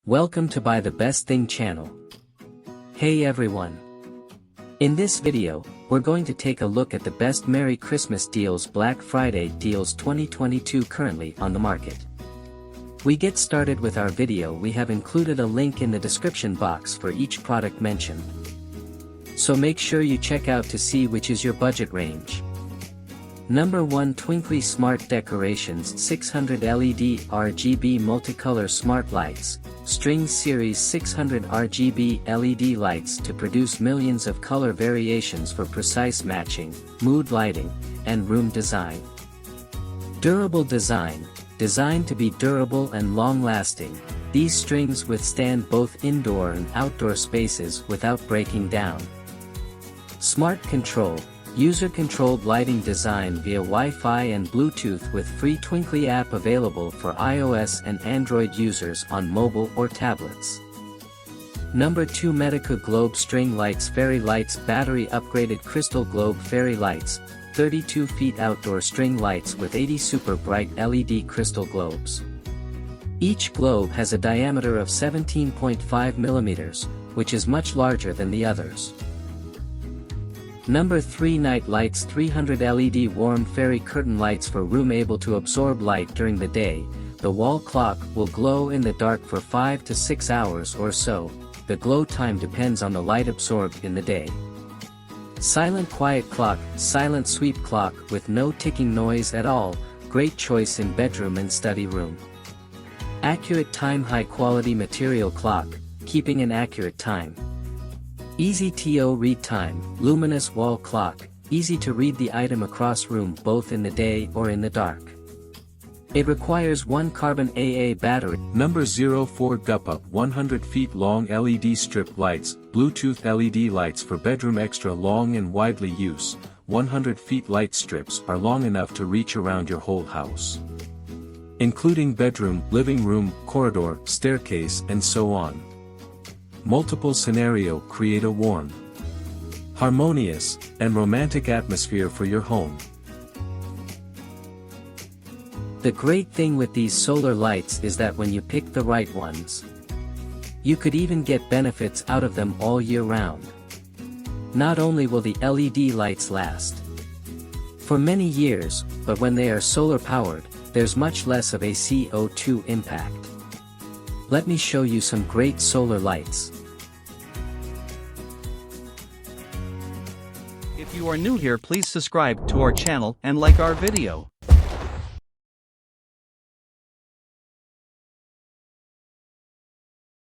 Welcome to Buy the Best Thing channel. Hey everyone. In this video, we're going to take a look at the best Merry Christmas deals Black Friday deals 2022 currently on the market. We get started with our video. We have included a link in the description box for each product mentioned. So make sure you check out to see which is your budget range. Number 1, Twinkly Smart Decorations 600 LED RGB Multicolor Smart Lights, String Series 600 RGB LED lights to produce millions of color variations for precise matching, mood lighting, and room design. Durable design, designed to be durable and long-lasting, these strings withstand both indoor and outdoor spaces without breaking down. Smart Control, user-controlled lighting design via Wi-Fi and Bluetooth with free Twinkly app available for iOS and Android users on mobile or tablets. Number 2, Metaku Globe String Lights Fairy Lights Battery Upgraded Crystal Globe Fairy Lights, 32 feet outdoor string lights with 80 super bright LED crystal globes. Each globe has a diameter of 17.5 millimeters, which is much larger than the others. Number 3, Night Lights 300 LED Warm Fairy Curtain Lights for room able to absorb light during the day. The wall clock will glow in the dark for 5 to 6 hours or so. The glow time depends on the light absorbed in the day. Silent Quiet Clock, silent sweep clock with no ticking noise at all, great choice in bedroom and study room. Accurate Time High Quality Material Clock, keeping an accurate time. Easy to read time, luminous wall clock, easy to read the item across room both in the day or in the dark. It requires 1 carbon AA battery. Number 04, GUPUP 100 feet long LED strip lights, Bluetooth LED lights for bedroom extra long and widely use. 100 feet light strips are long enough to reach around your whole house, including bedroom, living room, corridor, staircase, and so on. Multiple scenario create a warm, harmonious, and romantic atmosphere for your home. The great thing with these solar lights is that when you pick the right ones, you could even get benefits out of them all year round. Not only will the LED lights last for many years, but when they are solar powered, there's much less of a CO2 impact. Let me show you some great solar lights. If you are new here, please subscribe to our channel and like our video.